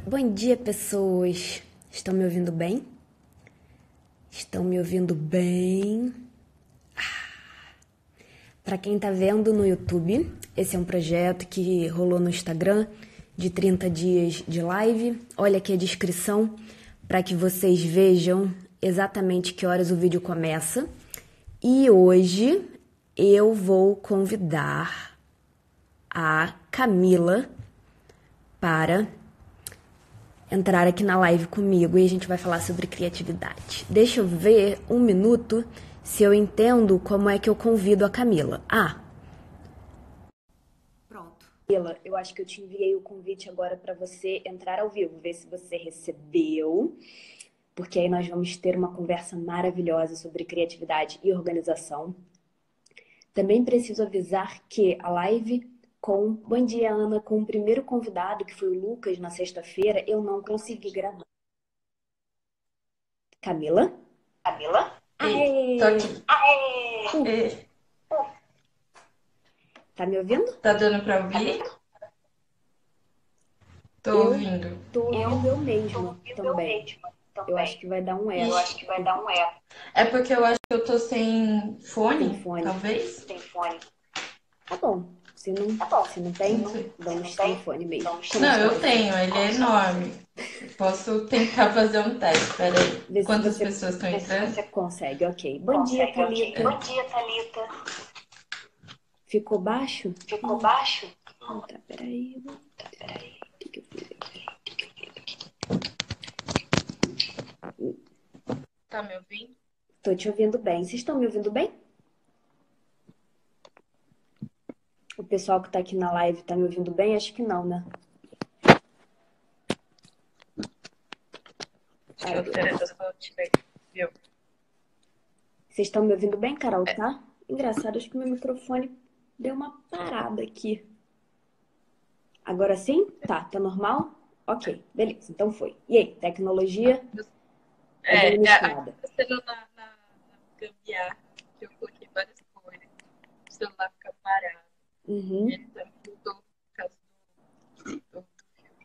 Bom dia, pessoas. Estão me ouvindo bem? Estão me ouvindo bem? Para quem tá vendo no YouTube, esse é um projeto que rolou no Instagram de 30 dias de live. Olha aqui a descrição para que vocês vejam exatamente que horas o vídeo começa. E hoje eu vou convidar a Camila para entrar aqui na live comigo e a gente vai falar sobre criatividade. Deixa eu ver um minuto se eu entendo como é que eu convido a Camila. Pronto. Camila, eu acho que eu te enviei o convite agora para você entrar ao vivo, ver se você recebeu, porque aí nós vamos ter uma conversa maravilhosa sobre criatividade e organização. Também preciso avisar que a live Bom dia, Ana, com o primeiro convidado, que foi o Lucas, na sexta-feira, eu não consegui gravar. Camila? Camila? Aê! Tô aqui. Aê! Tá me ouvindo? Tá dando pra ouvir? Tô Eu ouvindo. tô ouvindo eu mesma também. Eu acho que vai dar um erro. É porque eu acho que eu tô sem fone, Tem fone. talvez? Tá bom. Se não tem, Não sei. vamos sem fone mesmo. Não, eu tenho, ele é enorme. Posso tentar fazer um teste, peraí. Vê se Quantas você pessoas estão entrando? consegue, ok. Bom dia, Thalita. Thalita. Ficou baixo? Ficou baixo? Tá, peraí. O que eu fiz aqui? Tá me ouvindo? Tô te ouvindo bem. Vocês estão me ouvindo bem? O pessoal que tá aqui na live tá me ouvindo bem? Acho que não, né? Vocês estão me ouvindo bem, Carol, tá? Engraçado, acho que meu microfone deu uma parada aqui. Agora sim? Tá normal? Ok, beleza, então foi. E aí, tecnologia administrada. Acontecendo na gambiarra, que eu coloquei várias coisas. O celular fica parado. Uhum, Ele também mudou por causa do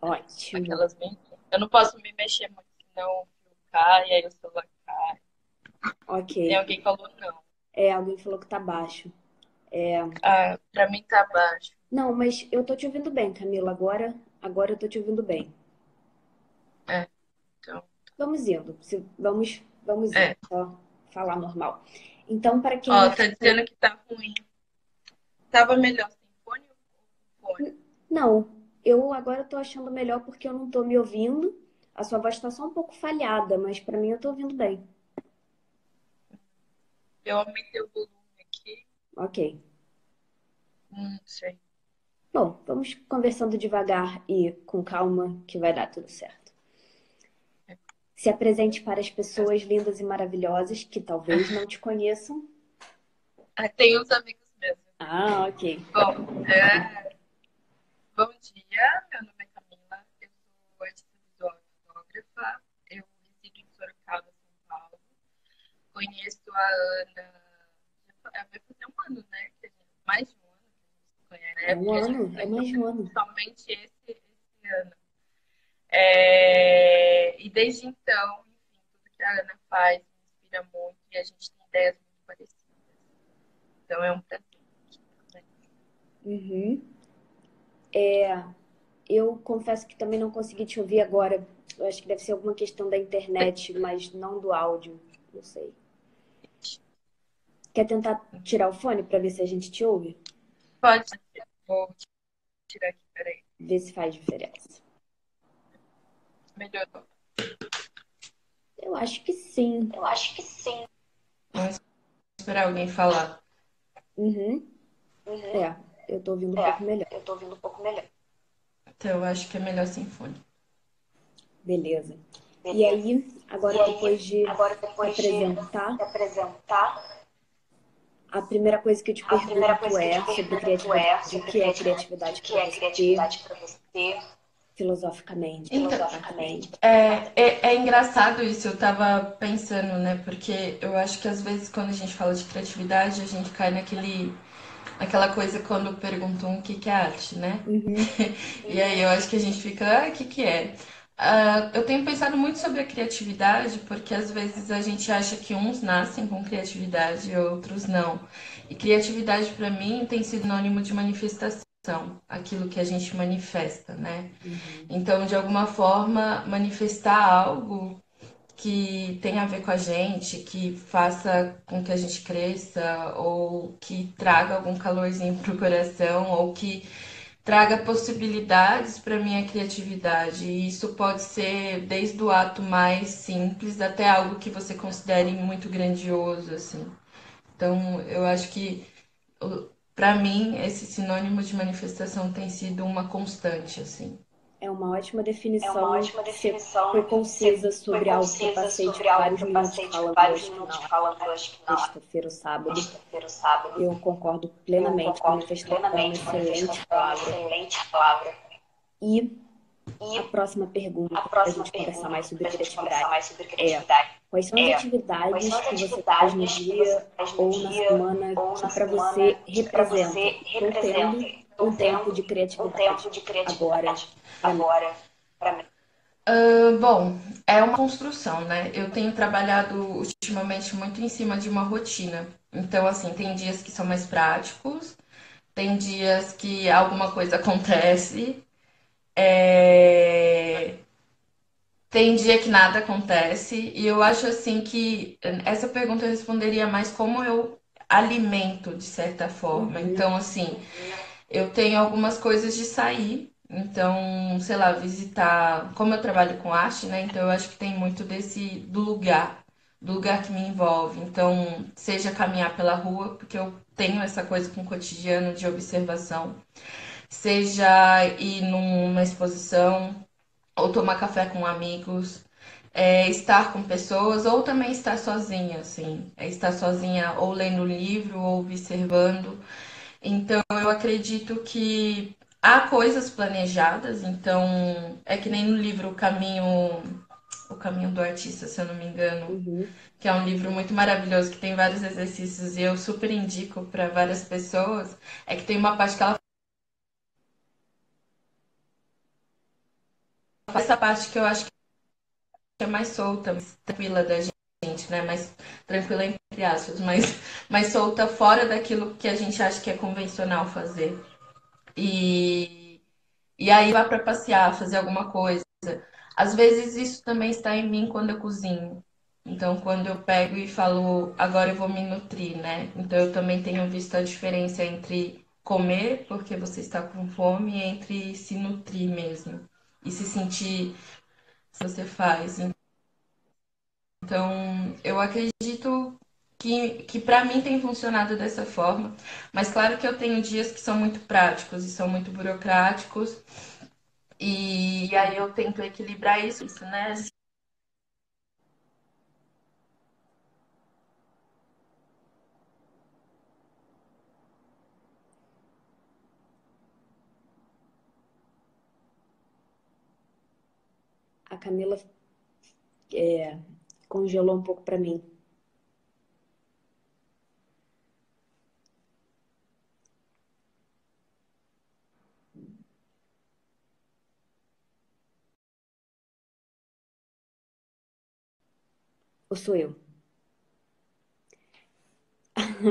ótimo. aquelas meninas. Eu não posso me mexer muito, senão o fio cai, aí o celular cai. Ok. E alguém falou não. Alguém falou que tá baixo. Ah, pra mim tá baixo. Não, mas eu tô te ouvindo bem, Camila. Agora eu tô te ouvindo bem. É, então. Vamos indo. Vamos indo. É. Só falar normal. Então, para quem Ó, não... tá dizendo que tá ruim. Tava melhor sem fone ou com fone? Não, eu agora tô achando melhor porque eu não tô me ouvindo. A sua voz tá só um pouco falhada, mas para mim eu tô ouvindo bem. Eu aumentei o volume aqui. Ok. Não sei. Bom, vamos conversando devagar e com calma que vai dar tudo certo. Se apresente para as pessoas lindas e maravilhosas que talvez não te conheçam. Ah, tem uns amigos meus. Ah, ok. Bom, bom dia, meu nome é Camila, eu sou artista visual e fotógrafa, eu resido em Sorocaba, São Paulo. Conheço a Ana, vai fazer um ano, né? Mais de um ano que a gente se conhece. É um ano, é mais de um ano. Somente esse ano. E desde então, enfim, tudo que a Ana faz me inspira muito e a gente tem ideias muito parecidas. Então é um prazer. Uhum. Eu confesso que também não consegui te ouvir agora. Eu acho que deve ser alguma questão da internet, mas não do áudio. Não sei. Quer tentar tirar o fone para ver se a gente te ouve? Pode ser. Vou tirar aqui, peraí. Ver se faz diferença. Melhorou. Eu acho que sim. Vamos esperar alguém falar. Uhum. Eu tô ouvindo um pouco melhor. Então eu acho que é melhor sem fone. Beleza. E aí, agora depois de apresentar, a primeira coisa que eu te pergunto é sobre criatividade. O que é criatividade para você? Filosoficamente. Então, é engraçado isso, eu tava pensando, né? Porque eu acho que às vezes quando a gente fala de criatividade, a gente cai naquela coisa quando perguntam o que é arte, né? Uhum. E aí eu acho que a gente fica, o que é? Eu tenho pensado muito sobre a criatividade, porque às vezes a gente acha que uns nascem com criatividade e outros não. E criatividade para mim tem sido sinônimo de manifestação, aquilo que a gente manifesta, né? Uhum. Então, de alguma forma, manifestar algo que tenha a ver com a gente, que faça com que a gente cresça, ou que traga algum calorzinho pro coração, ou que traga possibilidades para minha criatividade. E isso pode ser desde o ato mais simples até algo que você considere muito grandioso, assim. Então, eu acho que para mim esse sinônimo de manifestação tem sido uma constante, assim. É uma ótima É uma definição. ótima Você foi definição. Você concisa foi sobre algo que eu concisa passei sobre tipo algo vários que eu minutos passei tipo, falando, vários acho que minutos na falando, acho que na sexta-feira ou sábado. sexta-feira ou sábado. Eu concordo Eu plenamente. concordo Manifestação é uma plenamente. excelente Manifestação é uma palavra. excelente palavra. E a E próxima pergunta a para a próxima gente conversar pergunta mais sobre para a gente conversar criatividade mais sobre é: criatividade quais são as é: quais são atividades as que você faz no atividades que você dia faz no ou na dia semana ou que na para semana você que para representam? você Estou representa? tendo Estou um tempo tendo de um tempo criatividade de agora criatividade para mim. agora para mim. Bom, é uma construção, né? Eu tenho trabalhado ultimamente muito em cima de uma rotina. Então, assim, tem dias que são mais práticos, tem dias que alguma coisa acontece, é, tem dia que nada acontece, e eu acho assim que essa pergunta eu responderia mais como eu alimento de certa forma. Uhum. Então, assim, eu tenho algumas coisas de sair, então, sei lá, visitar. Como eu trabalho com arte, né? Então eu acho que tem muito desse do lugar que me envolve. Então, seja caminhar pela rua, porque eu tenho essa coisa com o cotidiano de observação, seja ir numa exposição, ou tomar café com amigos, estar com pessoas, ou também estar sozinha, assim, estar sozinha ou lendo um livro ou observando. Então, eu acredito que há coisas planejadas, então é que nem no livro O Caminho do Artista, se eu não me engano, Uhum. que é um livro muito maravilhoso, que tem vários exercícios e eu super indico para várias pessoas, é que tem uma parte que ela faz essa parte que eu acho que é mais solta, mais tranquila da gente, né? Mais tranquila entre aspas, mas mais solta fora daquilo que a gente acha que é convencional fazer. E E aí vai para passear, fazer alguma coisa. Às vezes isso também está em mim quando eu cozinho. Então, quando eu pego e falo, agora eu vou me nutrir, né? Então, eu também tenho visto a diferença entre comer porque você está com fome e entre se nutrir mesmo e se sentir se você faz. Então, eu acredito que para mim tem funcionado dessa forma, mas claro que eu tenho dias que são muito práticos e são muito burocráticos. E aí eu tento equilibrar isso, né? A Camila congelou um pouco para mim. Ou sou eu?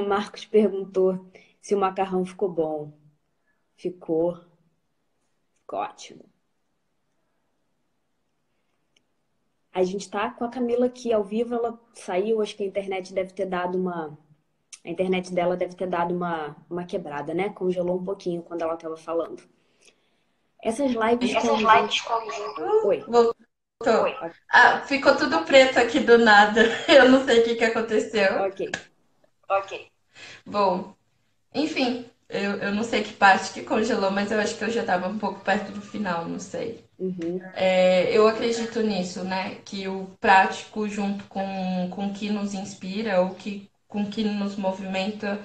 Marcos perguntou se o macarrão ficou bom. Ficou, ficou ótimo. A gente tá com a Camila aqui ao vivo, ela saiu, acho que a internet deve ter dado uma. A internet dela deve ter dado uma quebrada, né? Congelou um pouquinho quando ela estava falando. Essas lives Essas corrigem. lives corrigem. Oi. Voltou. Oi. Ah, ficou tudo preto aqui do nada. Eu não sei o que que aconteceu. Ok. Ok. Bom, enfim, eu não sei que parte que congelou, mas eu acho que eu já estava um pouco perto do final, não sei. Uhum. Eu acredito nisso, né? Que o prático junto com o que nos inspira, ou com o que nos movimenta,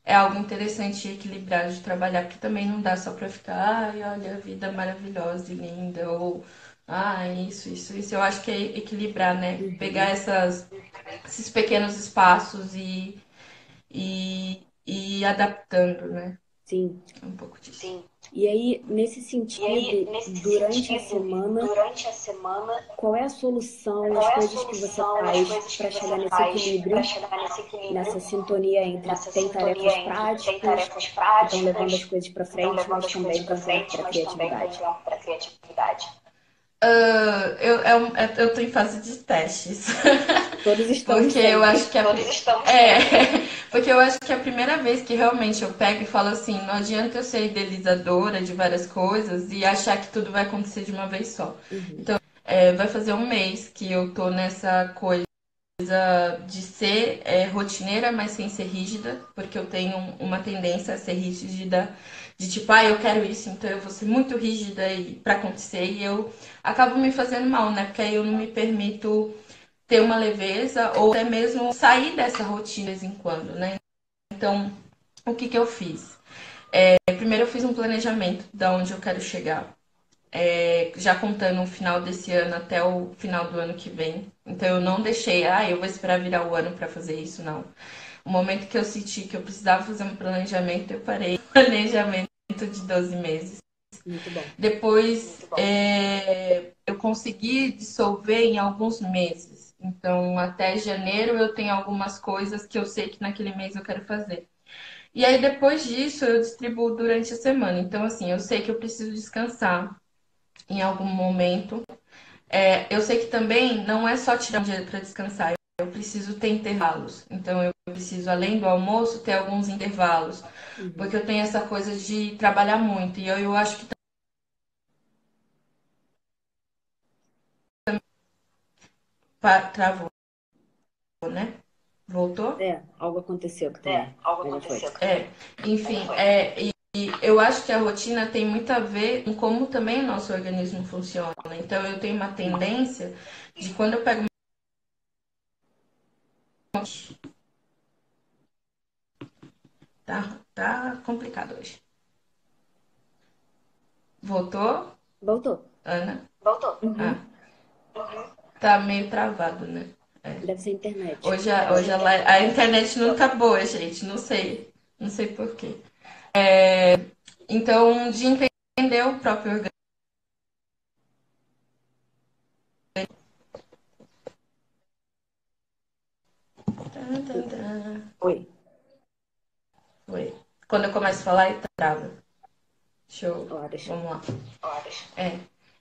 é algo interessante e equilibrado de trabalhar, porque também não dá só para ficar, ai, olha, a vida maravilhosa e linda, ou isso. Eu acho que é equilibrar, né? Pegar Uhum. esses pequenos espaços e ir adaptando, né? Sim. É um pouco disso. Sim. E aí, nesse E aí, sentido, nesse durante a sentido, semana, durante a semana, qual é a solução, as qual é a coisas que você solução, as faz coisas que para você chegar nesse faz para equilíbrio, chegar nesse equilíbrio, nessa sintonia entre nessa tem sintonia tarefas entre tem práticas tarefas que estão levando as práticas, coisas para que estão frente, levando mas as coisas também para dão tempo frente, para mas também dão criatividade? tempo para criatividade? Eu tô em fase de testes. Todos estamos Porque eu acho sempre. que Todos estamos é, sempre. porque eu acho que é a primeira vez que realmente eu pego e falo assim, não adianta eu ser idealizadora de várias coisas e achar que tudo vai acontecer de uma vez só. Uhum, Vai fazer um mês que eu tô nessa coisa de ser rotineira, mas sem ser rígida, porque eu tenho uma tendência a ser rígida, de tipo, eu quero isso, então eu vou ser muito rígida e para acontecer, e eu acabo me fazendo mal, né? Porque aí eu não me permito ter uma leveza ou até mesmo sair dessa rotina de vez em quando, né? Então, o que que eu fiz? Primeiro eu fiz um planejamento da onde eu quero chegar, já contando o final desse ano até o final do ano que vem. Então eu não deixei, eu vou esperar virar o ano para fazer isso, não. O momento que eu senti que eu precisava fazer um planejamento, eu parei. Planejamento de 12 meses. muito bom. Depois eu consegui dissolver em alguns meses. Então, até janeiro eu tenho algumas coisas que eu sei que naquele mês eu quero fazer. E aí, depois disso, eu distribuo durante a semana. Então, assim, eu sei que eu preciso descansar em algum momento. Eu sei que também não é só tirar um dia para descansar. Eu preciso ter intervalos. Então, eu preciso, além do almoço, ter alguns intervalos. Uhum. Porque eu tenho essa coisa de trabalhar muito. E eu acho que travou, né? Voltou? Algo aconteceu aqui também, Algo mas já foi. aconteceu. Enfim, e eu acho que a rotina tem muito a ver com como também o nosso organismo funciona. Então, eu tenho uma tendência de quando eu pego. Tá complicado hoje. Voltou, Voltou. Ana? Voltou. Ah, Uhum. tá meio travado, né? Deve ser a internet. Hoje a internet não tá boa, gente. Não sei. Não sei por quê. Então, de entender o próprio organismo. Oi. Foi. Quando eu começo a falar, ele trava. Show. Horas. Vamos lá. Horas.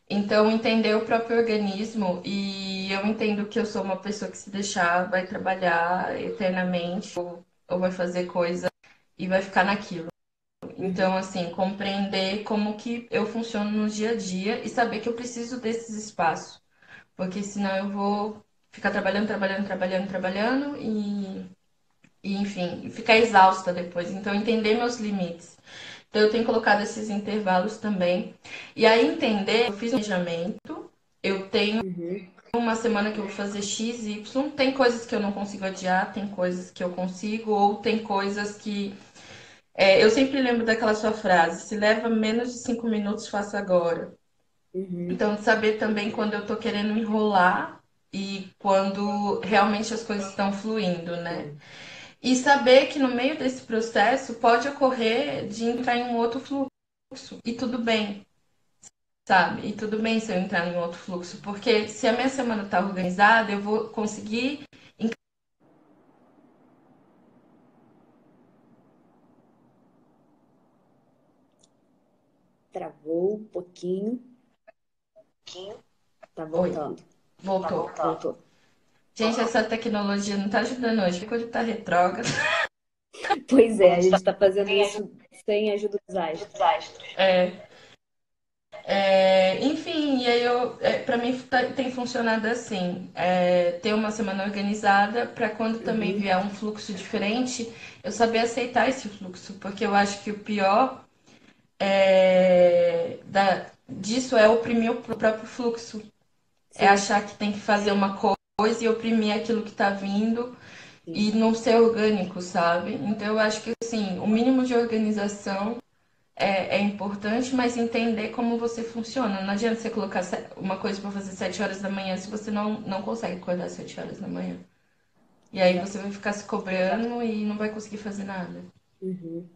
Então, entender o próprio organismo, e eu entendo que eu sou uma pessoa que se deixar vai trabalhar eternamente ou vai fazer coisa e vai ficar naquilo. Uhum. Então, assim, compreender como que eu funciono no dia a dia e saber que eu preciso desses espaços, porque senão eu vou ficar trabalhando, trabalhando, trabalhando, trabalhando e enfim, ficar exausta depois. Então, entender meus limites. Então, eu tenho colocado esses intervalos também. E aí, entender, eu fiz um planejamento, eu tenho Uhum. uma semana que eu vou fazer X, Y. Tem coisas que eu não consigo adiar, tem coisas que eu consigo, ou tem coisas que. Eu sempre lembro daquela sua frase: se leva menos de 5 minutos, faça agora. Uhum. Então, de saber também quando eu tô querendo enrolar e quando realmente as coisas estão fluindo, né? Sim. E saber que no meio desse processo pode ocorrer de entrar em um outro fluxo. E tudo bem, sabe? E tudo bem se eu entrar em outro fluxo, porque se a minha semana tá organizada, eu vou conseguir. Travou um pouquinho. Pouquinho. Tá Oi, voltando. voltou. Voltou. Gente, essa tecnologia não tá ajudando hoje. Ficou de estar retrógrado. Pois A é, a gente gente tá fazendo tem ajuda isso sem a ajuda dos dos astros. astros. Enfim, e aí para mim tem funcionado assim, ter uma semana organizada para quando também Uhum. vier um fluxo diferente, eu saber aceitar esse fluxo, porque eu acho que o pior disso é oprimir o próprio fluxo, é Sim, achar que tem que fazer uma coisa e oprimir aquilo que está vindo sim. e não ser orgânico, sabe? Então eu acho que assim, o mínimo de organização é importante, mas entender como você funciona. Não adianta você colocar uma coisa para fazer 7 horas da manhã se você não consegue acordar às 7 horas da manhã. E aí Exato. você vai ficar se cobrando e não vai conseguir fazer nada. Uhum.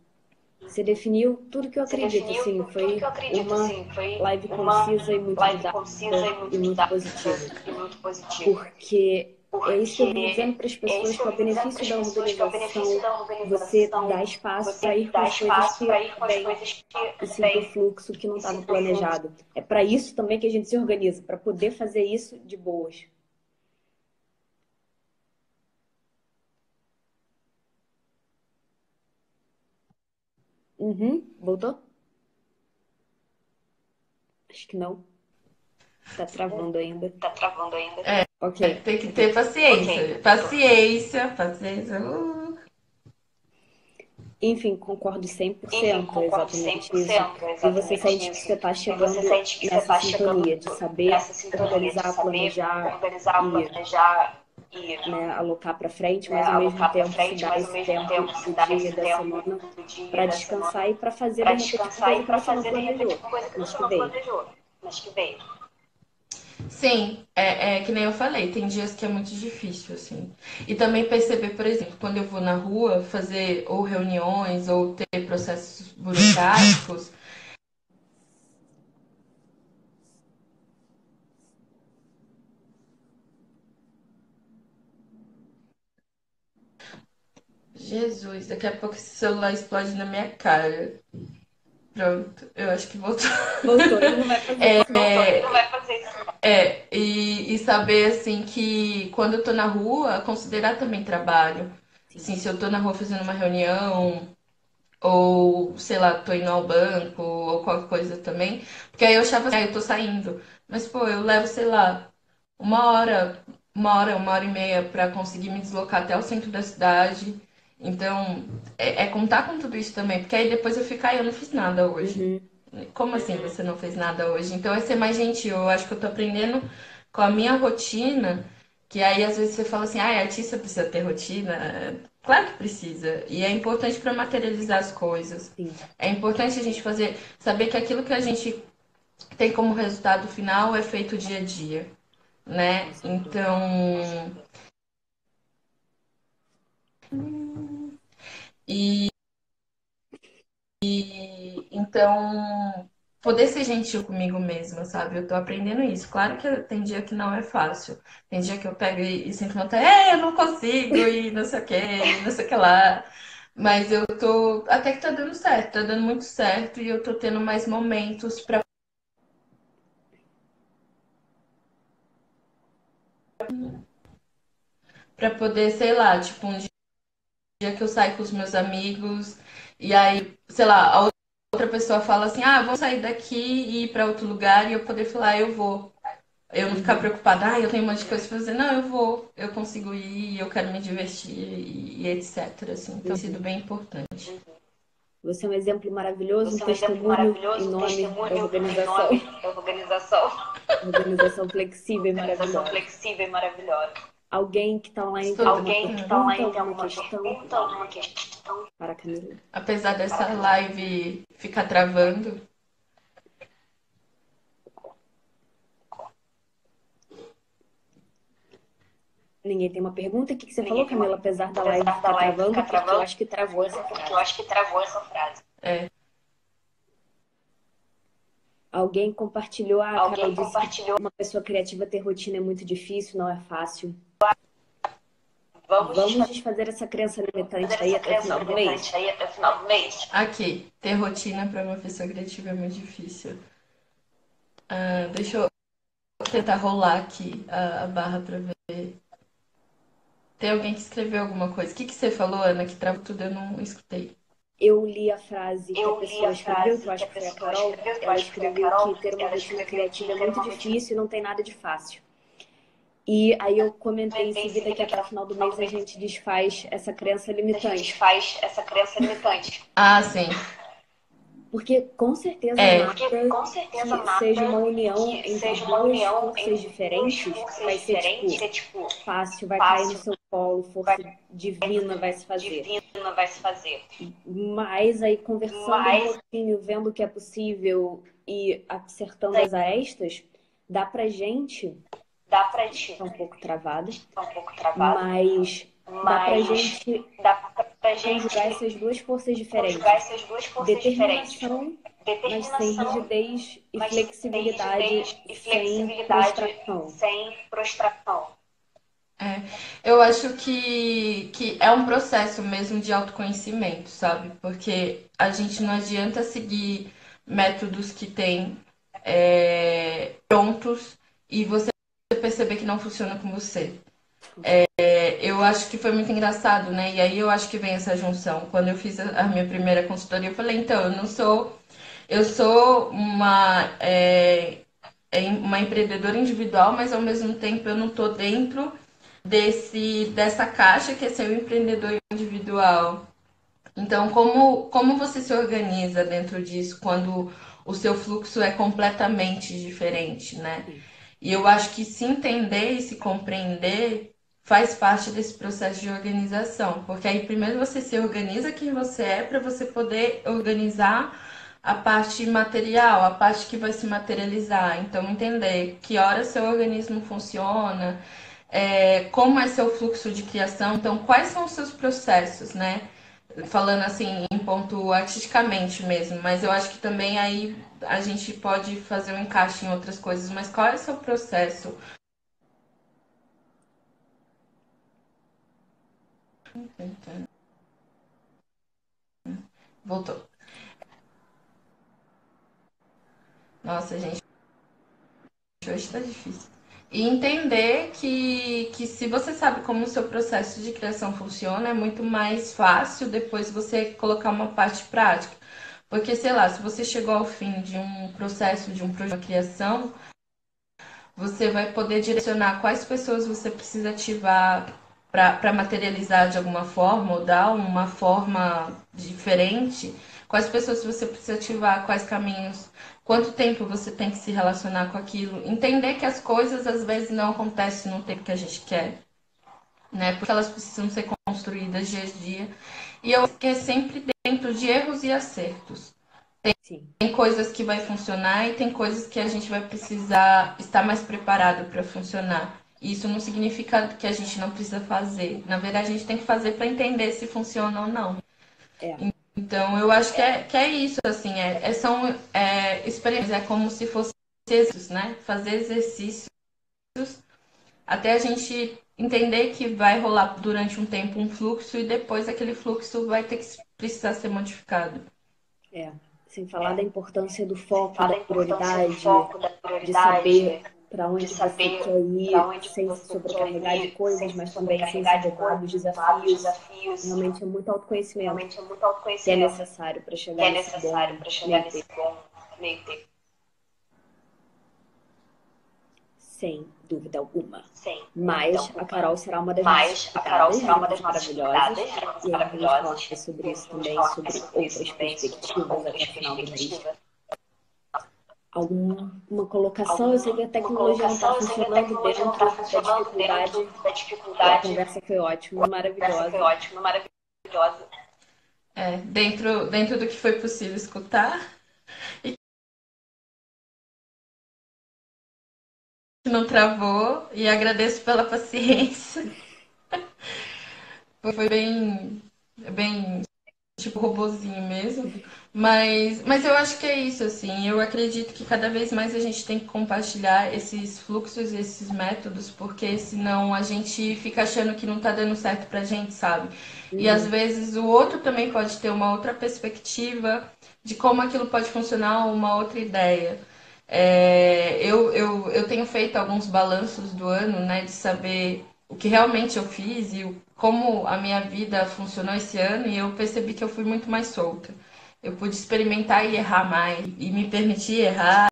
Você definiu tudo que eu Você acredito, definiu assim, tudo que foi eu acredito, uma assim, foi live uma concisa e muito live concisa didática e e muito muito didática positiva. e muito positiva. Porque é isso que eu vivo dizendo Porque para as é isso pessoas, que que é eu o vivo dizendo para benefício as da pessoas, que é o benefício organização, da você organização, dá espaço para você ir com dá as coisas espaço para que ir com as vêm coisas que e seguir o vêm fluxo que não e estava seguir o fluxo. planejado. É para isso também que a gente se organiza, para poder fazer isso de boas. Uhum, voltou? Acho que não. Tá travando ainda. Tá travando ainda? Ok, Tem que ok. ter paciência. Ok. Paciência, paciência. Enfim, concordo Enfim, 100%, é concordo exatamente isso. 100%, é E você exatamente sente que isso. você está E você chegando sente que você nessa está chegando sintonia de saber nessa sintonia de organizar, saber planejar organizar, e, planejar e, né, alocar para frente, né, mas ao mesmo alocar para tempo se frente, dar mas ao esse mesmo tempo tempo se do dar dia, esse da tempo semana do dia, para da semana, descansar e para fazer de para repente uma descansar coisa e que para você não fazer de repente planejou, uma coisa que mas você que não veio. planejou, mas que veio. Sim, é que nem eu falei, tem dias que é muito difícil, assim. E também perceber, por exemplo, quando eu vou na rua fazer ou reuniões ou ter processos burocráticos, Jesus, daqui a pouco esse celular explode na minha cara. Pronto, eu acho que voltou. Voltou, ele não vai fazer isso não. Voltou, ele não vai fazer isso. E saber assim que quando eu tô na rua, considerar também trabalho. Sim. Assim, se eu tô na rua fazendo uma reunião, ou sei lá, tô indo ao banco, ou qualquer coisa também. Porque aí eu achava assim, ah, eu tô saindo. Mas, pô, eu levo, sei lá, uma hora, uma hora e meia pra conseguir me deslocar até o centro da cidade. Então, é contar com tudo isso também, porque aí depois eu fico, ah, eu não fiz nada hoje. Uhum. Como assim você não fez nada hoje? Então é ser mais gentil. Eu acho que eu tô aprendendo com a minha rotina, que aí às vezes você fala assim, ah, artista precisa ter rotina. Claro que precisa. E é importante para materializar as coisas. Sim, É importante a gente fazer, saber que aquilo que a gente tem como resultado final é feito dia a dia, com né? certeza. Então, e então, poder ser gentil comigo mesma, sabe? Eu tô aprendendo isso. Claro que tem dia que não é fácil. Tem dia que eu pego e sinto vontade, eu não consigo, e não sei o que, e não sei o que lá. Mas eu tô. Até que tá dando certo, tá dando muito certo, e eu tô tendo mais momentos pra poder, sei lá, tipo, um dia que eu saio com os meus amigos, e aí, sei lá, a outra pessoa fala assim, ah, vamos sair daqui e ir pra outro lugar, e eu poder falar, eu vou. Eu não ficar Uhum. preocupada, ah, eu tenho um monte de coisa pra fazer. Não, eu vou, eu consigo ir, eu quero me divertir e etc. Assim. Então, tem sido Uhum. bem importante. Você é um exemplo maravilhoso, um Você é um exemplo testemunho em maravilhoso, um nome da testemunho em organização, nome da organização. organização flexível e Organização maravilhosa. flexível e maravilhosa. Alguém que está online tem Estou alguma Alguém que está pergunta, online tem alguma alguma questão pergunta, alguma questão? para a Camila? Apesar dessa live ficar travando, Ninguém tem uma pergunta? O que você falou, Ninguém tem uma Camila? pergunta, Apesar da live apesar da ficar live travando, ficar porque eu travando, acho que travou essa porque eu frase. acho que travou essa frase. é. Alguém compartilhou, a Carol Alguém disse que compartilhou. uma pessoa criativa ter rotina é muito difícil, não é fácil. Vamos Vamos desfazer essa crença limitante fazer aí essa até o crença final do limitante mês? aí até o final do mês. Aqui, ter rotina para uma pessoa criativa é muito difícil. Ah, deixa eu tentar rolar aqui a barra para ver. Tem alguém que escreveu alguma coisa. O que você falou, Ana, que travou tudo? Eu não escutei. Eu li a frase que a Eu li pessoa a escreveu, que frase eu que acho a que foi a pessoa Carol. escreveu, que eu Ela acho que foi a escreveu Carol. que ter uma Ela rotina escreveu criativa que é ter muito uma rotina difícil e não tem nada de fácil. E aí eu comentei em em seguida que seguida que até o até final o do final do mês a mês gente desfaz essa crença a gente limitante. desfaz essa crença limitante. Ah, sim. Porque com certeza É, Porque nada com certeza que seja uma nada união que entre seja uma duas união forças entre duas diferentes forças vai ser tipo diferentes é tipo fácil, vai cair no fácil, seu colo, vai força divina vai se fazer. divina vai se fazer. Mas aí conversando um Mas pouquinho, vendo o que é possível e acertando as arestas, dá pra gente, dá pra gente tá um pouco travada, tá um pouco travado, mas dá pra mas gente dá pra gente conjugar essas duas forças conjugar diferentes. essas duas forças diferentes. Determinação, mas sem Determinação, rigidez e mas sem flexibilidade, rigidez e sem flexibilidade, prostração. sem prostração. É, eu acho que é um processo mesmo de autoconhecimento, sabe? Porque a gente não adianta seguir métodos que tem prontos e você perceber que não funciona com você. Eu acho que foi muito engraçado, né? E aí eu acho que vem essa junção. Quando eu fiz a minha primeira consultoria, eu falei, então, eu não sou. Eu sou uma empreendedora individual, mas ao mesmo tempo eu não estou dentro dessa caixa que é ser um empreendedor individual. Então, como você se organiza dentro disso quando o seu fluxo é completamente diferente, né? Sim. E eu acho que se entender e se compreender faz parte desse processo de organização, porque aí primeiro você se organiza quem você é para você poder organizar a parte material, a parte que vai se materializar. Então, entender que hora seu organismo funciona, como é seu fluxo de criação, então quais são os seus processos, né? Falando assim, em ponto artisticamente mesmo, mas eu acho que também aí a gente pode fazer um encaixe em outras coisas, mas qual é o seu processo? Voltou. Nossa, gente, hoje tá difícil. E entender que se você sabe como o seu processo de criação funciona, é muito mais fácil depois você colocar uma parte prática. Porque, sei lá, se você chegou ao fim de um processo, de um projeto de criação, você vai poder direcionar quais pessoas você precisa ativar para materializar de alguma forma ou dar uma forma diferente, quais pessoas você precisa ativar, quais caminhos, quanto tempo você tem que se relacionar com aquilo, entender que as coisas às vezes não acontecem no tempo que a gente quer, né? Porque elas precisam ser construídas dia a dia. E eu acho que é sempre dentro de erros e acertos. Sim. Tem coisas que vai funcionar e tem coisas que a gente vai precisar estar mais preparado para funcionar. E isso não significa que a gente não precisa fazer. Na verdade, a gente tem que fazer para entender se funciona ou não. É. Então, eu acho que é isso, assim, são experiências, é como se fossem exercícios, né? Fazer exercícios até a gente entender que vai rolar durante um tempo um fluxo e depois aquele fluxo vai ter que precisar ser modificado. É. Sem falar da importância do Sem foco, falar da da importância do prioridade, foco, da de prioridade, saber para de onde você saber quer para ir onde sem se você quer sobrecarregar de ir, sem coisas, se mas também sem se sobrecarregar de roubar coisas, dos dos desafios. desafios. Realmente é muito autoconhecimento Realmente é muito que é autoconhecimento necessário para que chegar é nesse necessário bom para chegar meio termo. nesse bom meio termo. Sem dúvida alguma. Sem dúvida Mas a alguma. Carol será uma das nossas Mas a Carol convidadas, será uma Gêmeos das nossas Maravilhosos, convidadas, Gêmeos e aí vamos falar Maravilhosos, mais sobre e aí isso vamos também, falar mais sobre sobre isso outras também, sobre perspectivas até outras o final do mês. perspectivas. Alguma colocação? Eu sei que a Uma tecnologia não está colocação, eu sei que a funcionando tecnologia não está dentro da funcionando dentro dificuldade. da A dificuldade. conversa foi ótima, Essa foi maravilhosa. ótima, maravilhosa. Dentro do que foi possível escutar, que não travou, e agradeço pela paciência. Foi bem tipo robozinho mesmo. Mas eu acho que é isso, assim. Eu acredito que cada vez mais a gente tem que compartilhar esses fluxos e esses métodos, porque senão a gente fica achando que não tá dando certo pra gente, sabe? E às Uhum. vezes o outro também pode ter uma outra perspectiva de como aquilo pode funcionar, uma outra ideia. Eu tenho feito alguns balanços do ano, né, de saber o que realmente eu fiz e como a minha vida funcionou esse ano, e eu percebi que eu fui muito mais solta. Eu pude experimentar e errar mais, e me permitir errar,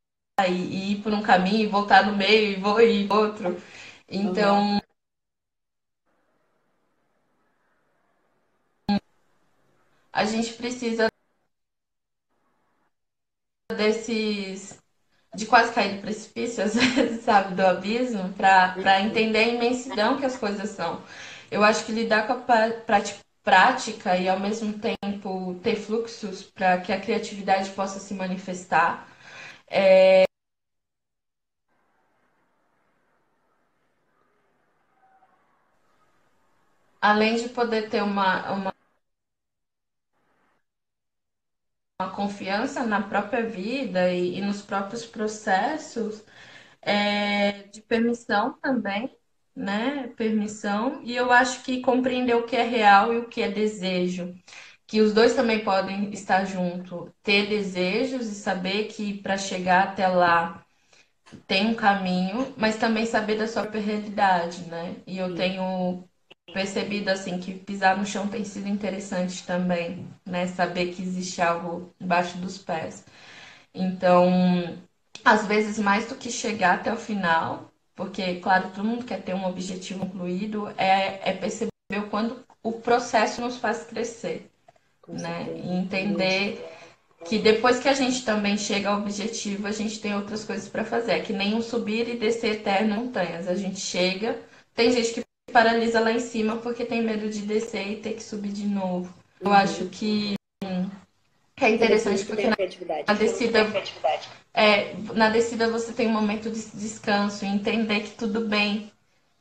e ir por um caminho, e voltar no meio, e vou ir outro. Uhum. Então, a gente precisa desses de quase cair do precipício, às vezes, sabe, do abismo, para entender a imensidão que as coisas são. Eu acho que lidar com a prática e, ao mesmo tempo, ter fluxos para que a criatividade possa se manifestar, além de poder ter uma confiança na própria vida e nos próprios processos, de permissão também, né? Permissão. E eu acho que compreender o que é real e o que é desejo. Que os dois também podem estar juntos, ter desejos e saber que para chegar até lá tem um caminho, mas também saber da sua própria realidade, né? E eu Sim. tenho percebido assim que pisar no chão tem sido interessante também, né? Saber que existe algo embaixo dos pés. Então, às vezes mais do que chegar até o final, porque, claro, todo mundo quer ter um objetivo concluído, é perceber o quando o processo nos faz crescer, Com né? certeza. E entender que depois que a gente também chega ao objetivo, a gente tem outras coisas para fazer. É que nem um subir e descer eterno em montanhas. A gente chega, tem gente que paralisa lá em cima porque tem medo de descer e ter que subir de novo. Eu acho que é interessante que porque tem a criatividade. na descida, na descida você tem um momento de descanso e entender que tudo bem,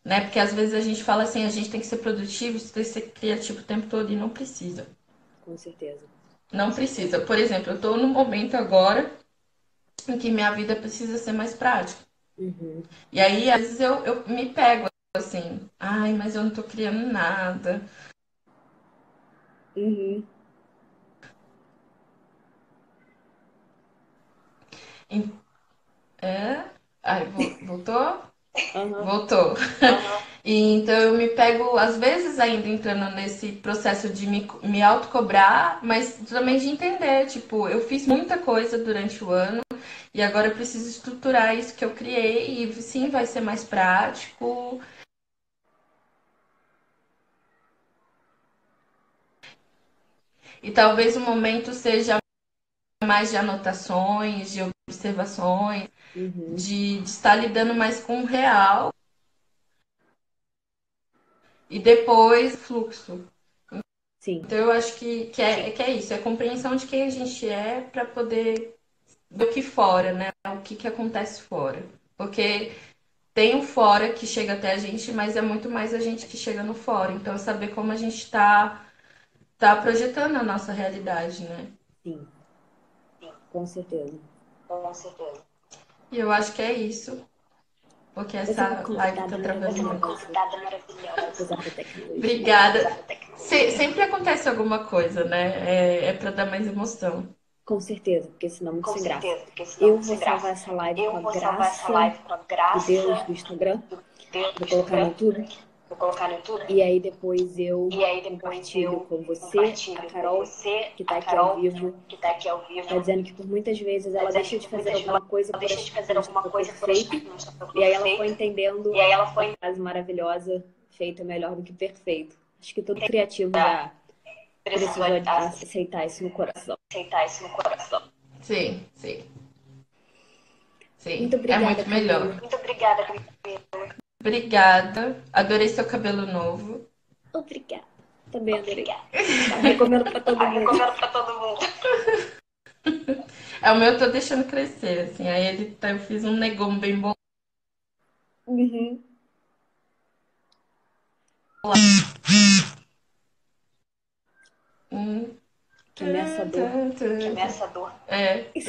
né? Porque às vezes a gente fala assim, a gente tem que ser produtivo, tem que ser criativo o tempo todo e não precisa. Com certeza. Não precisa. Por exemplo, eu tô num momento agora em que minha vida precisa ser mais prática. Uhum. E aí, às vezes, eu me pego assim, ai, mas eu não tô criando nada. Uhum. É? Ai, voltou? Aham. Voltou. E então eu me pego, às vezes, ainda entrando nesse processo de me autocobrar, mas também de entender, tipo, eu fiz muita coisa durante o ano e agora eu preciso estruturar isso que eu criei e sim, vai ser mais prático. E talvez o momento seja mais de anotações, de observações, Uhum. de estar lidando mais com o real e depois fluxo. Sim. Então eu acho que é isso, é a compreensão de quem a gente é para poder ver o que fora, né? O que acontece fora. Porque tem o fora que chega até a gente, mas é muito mais a gente que chega no fora. Então é saber como a gente tá projetando a nossa realidade, né? Sim. Com certeza. E eu acho que é isso. Porque Você é uma essa live tá convidada travando muito. maravilhosa, apesar da tecnologia. Obrigada. Sempre acontece alguma coisa, né? É para dar mais emoção. Com certeza, porque senão é muito sem graça. Eu vou salvar essa live com a graça de Deus do Instagram. Vou colocar no YouTube. E aí depois eu compartilho com você, a Carol, que tá aqui ao vivo. Tá dizendo que por muitas vezes ela deixa de fazer alguma coisa por achar que não estava perfeito. E aí ela foi entendendo a frase maravilhosa, feito é melhor do que perfeito. Acho que todo criativo já precisou aceitar isso no coração. Sim, sim. Sim. Muito É obrigada, muito melhor. Camila. Obrigada. Adorei seu cabelo novo. Obrigada. Também adorei. Recomendo pra todo mundo. É o meu, eu tô deixando crescer, assim. Aí eu fiz um negão bem bom. Uhum. Que ameaçador.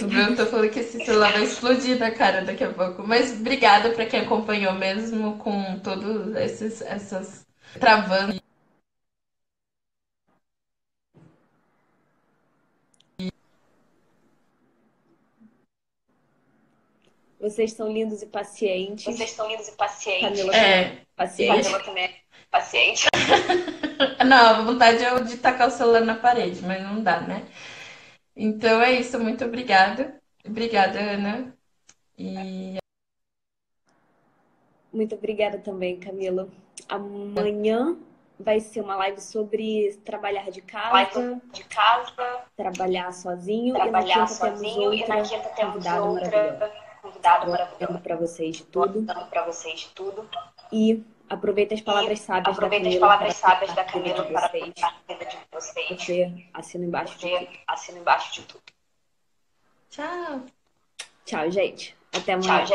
No meu eu tô falando que esse celular vai explodir na cara daqui a pouco. Mas obrigada pra quem acompanhou mesmo com todos essas travando. Vocês são lindos e pacientes. Camila É, também é paciente. não, a vontade é de tacar o celular na parede, mas não dá, né? Então é isso, muito obrigada. Obrigada, Ana. E Muito obrigada também, Camila. Amanhã vai ser uma live sobre trabalhar de casa, trabalhar sozinho. E na quinta temos outra convidada maravilhosa. Falando para vocês de tudo. E aproveita as palavras sábias da Camila para a vida de vocês. Você assina embaixo de tudo. tchau. Tchau, gente. Até amanhã.